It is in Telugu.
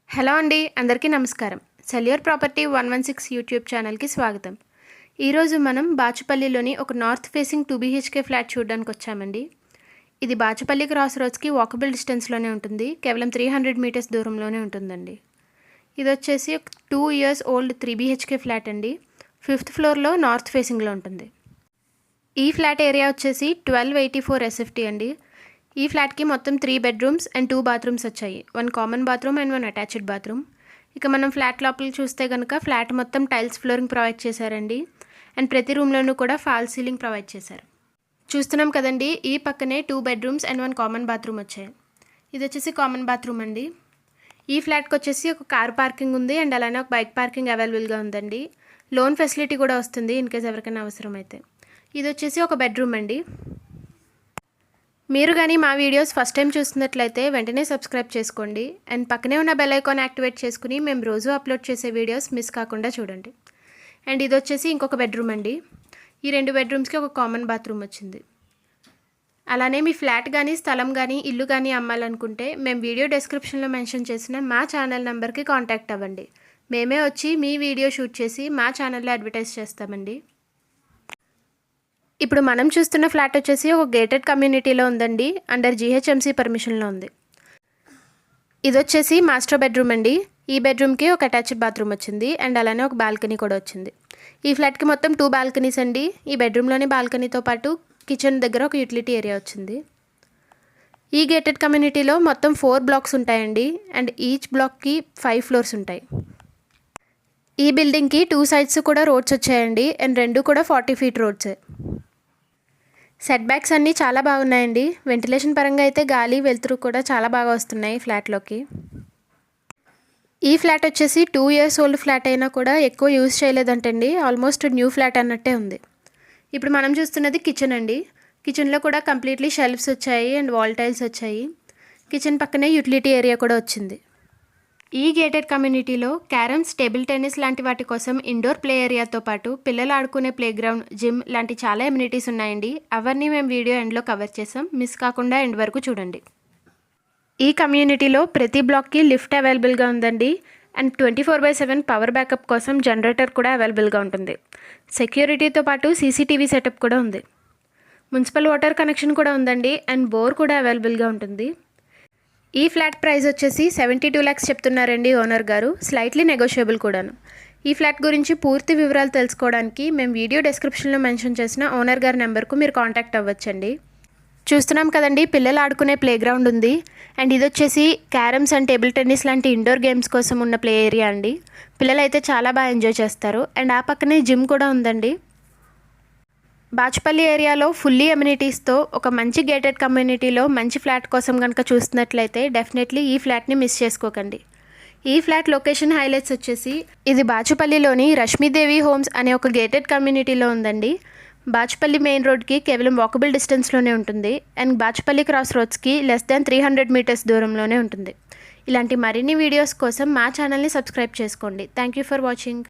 హలో అండి, అందరికీ నమస్కారం. సెల్యూర్ ప్రాపర్టీ 116 యూట్యూబ్ ఛానల్కి స్వాగతం. ఈరోజు మనం బాచుపల్లిలోని ఒక నార్త్ ఫేసింగ్ 2 BHK ఫ్లాట్ చూడడానికి వచ్చామండి. ఇది బాచుపల్లి క్రాస్ రోడ్స్కి వాకబుల్ డిస్టెన్స్లోనే ఉంటుంది. కేవలం 300 మీటర్స్ దూరంలోనే ఉంటుందండి. ఇది వచ్చేసి 2 years ఓల్డ్ 3 BHK ఫ్లాట్ అండి. 5th ఫ్లోర్లో నార్త్ ఫేసింగ్లో ఉంటుంది. ఈ ఫ్లాట్ ఏరియా వచ్చేసి 1284 SFT అండి. ఈ ఫ్లాట్కి మొత్తం 3 bedrooms అండ్ 2 bathrooms వచ్చాయి. 1 common bathroom and 1 attached bathroom. ఇక మనం ఫ్లాట్ లోపల చూస్తే కనుక ఫ్లాట్ మొత్తం టైల్స్ ఫ్లోరింగ్ ప్రొవైడ్ చేశారండి. అండ్ ప్రతి రూమ్లోనూ కూడా ఫాల్ సీలింగ్ ప్రొవైడ్ చేశారు. చూస్తున్నాం కదండి, ఈ పక్కనే 2 bedrooms అండ్ 1 కామన్ బాత్రూమ్ వచ్చాయి. ఇది వచ్చేసి కామన్ బాత్రూమ్ అండి. ఈ ఫ్లాట్కి వచ్చేసి ఒక కార్ పార్కింగ్ ఉంది అండ్ అలానే ఒక బైక్ పార్కింగ్ అవైలబుల్గా ఉందండి. లోన్ ఫెసిలిటీ కూడా వస్తుంది ఇన్ కేస్ ఎవరికైనా అవసరమైతే. ఇది వచ్చేసి ఒక బెడ్రూమ్ అండి. మీరు కానీ మా వీడియోస్ ఫస్ట్ టైం చూస్తున్నట్లయితే వెంటనే సబ్స్క్రైబ్ చేసుకోండి అండ్ పక్కనే ఉన్న బెల్ ఐకాన్ యాక్టివేట్ చేసుకుని మేము రోజు అప్లోడ్ చేసే వీడియోస్ మిస్ కాకుండా చూడండి. అండ్ ఇది వచ్చేసి ఇంకొక బెడ్రూమ్ అండి. ఈ 2 bedroomsకి ఒక కామన్ బాత్రూమ్ వచ్చింది. అలానే మీ ఫ్లాట్ కానీ స్థలం కానీ ఇల్లు కానీ అమ్మాలనుకుంటే మేము వీడియో డిస్క్రిప్షన్లో మెన్షన్ చేసిన మా ఛానల్ నెంబర్కి కాంటాక్ట్ అవ్వండి. మేమే వచ్చి మీ వీడియో షూట్ చేసి మా ఛానల్లో అడ్వర్టైజ్ చేస్తామండి. ఇప్పుడు మనం చూస్తున్న ఫ్లాట్ వచ్చేసి ఒక గేటెడ్ కమ్యూనిటీలో ఉందండి. అండర్ GHMC పర్మిషన్లో ఉంది. ఇది వచ్చేసి మాస్టర్ బెడ్రూమ్ అండి. ఈ బెడ్రూమ్కి ఒక అటాచ్డ్ బాత్రూమ్ వచ్చింది అండ్ అలానే ఒక బాల్కనీ కూడా వచ్చింది. ఈ ఫ్లాట్కి మొత్తం 2 balconies అండి. ఈ బెడ్రూమ్లోని బాల్కనీతో పాటు కిచెన్ దగ్గర ఒక యూటిలిటీ ఏరియా వచ్చింది. ఈ గేటెడ్ కమ్యూనిటీలో మొత్తం 4 blocks ఉంటాయండి అండ్ ఈచ్ బ్లాక్కి 5 floors ఉంటాయి. ఈ బిల్డింగ్కి 2 sides కూడా రోడ్స్ వచ్చాయండి అండ్ 2 కూడా 40 feet రోడ్సే. సెట్ బ్యాక్స్ అన్నీ చాలా బాగున్నాయండి. వెంటిలేషన్ పరంగా అయితే గాలి వెలుతురు కూడా చాలా బాగా వస్తున్నాయి ఫ్లాట్లోకి. ఈ ఫ్లాట్ వచ్చేసి 2 years ఓల్డ్ ఫ్లాట్ అయినా కూడా ఎక్కువ యూజ్ చేయలేదంటండి. ఆల్మోస్ట్ న్యూ ఫ్లాట్ అన్నట్టే ఉంది. ఇప్పుడు మనం చూస్తున్నది కిచెన్ అండి. కిచెన్లో కూడా కంప్లీట్లీ షెల్ఫ్స్ వచ్చాయి అండ్ వాల్ టైల్స్ వచ్చాయి. కిచెన్ పక్కనే యూటిలిటీ ఏరియా కూడా వచ్చింది. ఈ గేటెడ్ కమ్యూనిటీలో క్యారమ్స్, టేబుల్ టెన్నిస్ లాంటి వాటి కోసం ఇండోర్ ప్లే ఏరియాతో పాటు పిల్లలు ఆడుకునే ప్లే గ్రౌండ్, జిమ్ లాంటి చాలా ఎమ్యూనిటీస్ ఉన్నాయండి. అవన్నీ మేము వీడియో ఎండ్లో కవర్ చేసాం. మిస్ కాకుండా ఎండ్ వరకు చూడండి. ఈ కమ్యూనిటీలో ప్రతి బ్లాక్కి లిఫ్ట్ అవైలబుల్గా ఉందండి అండ్ 24/7 పవర్ బ్యాకప్ కోసం జనరేటర్ కూడా అవైలబుల్గా ఉంటుంది. సెక్యూరిటీతో పాటు CCTV సెటప్ కూడా ఉంది. మున్సిపల్ వాటర్ కనెక్షన్ కూడా ఉందండి అండ్ బోర్ కూడా అవైలబుల్గా ఉంటుంది. ఈ ఫ్లాట్ ప్రైస్ వచ్చేసి 72 lakhs చెప్తున్నారండి ఓనర్ గారు. స్లైట్లీ నెగోషియబుల్ కూడాను. ఈ ఫ్లాట్ గురించి పూర్తి వివరాలు తెలుసుకోవడానికి మేము వీడియో డిస్క్రిప్షన్లో మెన్షన్ చేసిన ఓనర్ గారి నెంబర్కు మీరు కాంటాక్ట్ అవ్వచ్చండి. చూస్తున్నాం కదండి, పిల్లలు ఆడుకునే ప్లే గ్రౌండ్ ఉంది అండ్ ఇది వచ్చేసి క్యారమ్స్ అండ్ టేబుల్ టెన్నిస్ లాంటి ఇండోర్ గేమ్స్ కోసం ఉన్న ప్లే ఏరియా అండి. పిల్లలు అయితే చాలా బాగా ఎంజాయ్ చేస్తారు అండ్ ఆ పక్కనే జిమ్ కూడా ఉందండి. బాచుపల్లి ఏరియాలో ఫుల్లీ అమ్యూనిటీస్తో ఒక మంచి గేటెడ్ కమ్యూనిటీలో మంచి ఫ్లాట్ కోసం కనుక చూస్తున్నట్లయితే డెఫినెట్లీ ఈ ఫ్లాట్ని మిస్ చేసుకోకండి. ఈ ఫ్లాట్ లొకేషన్ హైలైట్స్ వచ్చేసి ఇది బాచుపల్లిలోని రష్మీదేవి హోమ్స్ అనే ఒక గేటెడ్ కమ్యూనిటీలో ఉందండి. బాచుపల్లి మెయిన్ రోడ్కి కేవలం వాకబుల్ డిస్టెన్స్లోనే ఉంటుంది అండ్ బాచుపల్లి క్రాస్ రోడ్స్కి లెస్ దాన్ 300 meters దూరంలోనే ఉంటుంది. ఇలాంటి మరిన్ని వీడియోస్ కోసం మా ఛానల్ని సబ్స్క్రైబ్ చేసుకోండి. Thank you for watching.